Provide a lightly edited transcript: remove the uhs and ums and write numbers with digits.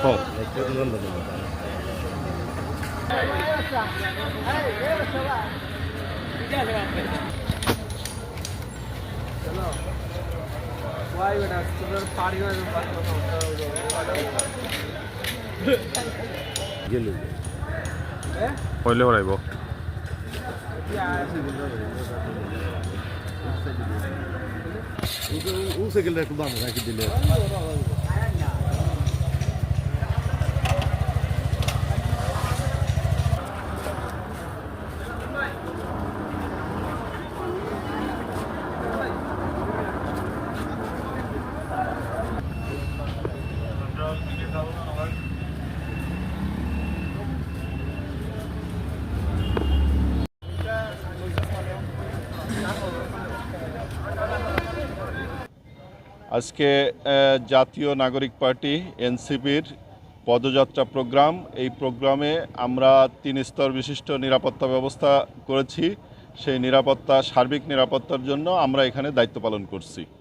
হোক। হইলে বড়াইব সাইকেলটা একটু বাঁধা রাখি দিলে আজকে জাতীয় নাগরিক পার্টি এনসিপির পদযাত্রা প্রোগ্রাম। এই প্রোগ্রামে আমরা 3 স্তর বিশিষ্ট নিরাপত্তা ব্যবস্থা করেছি। সেই সার্বিক নিরাপত্তার জন্য আমরা এখানে দায়িত্ব পালন করছি।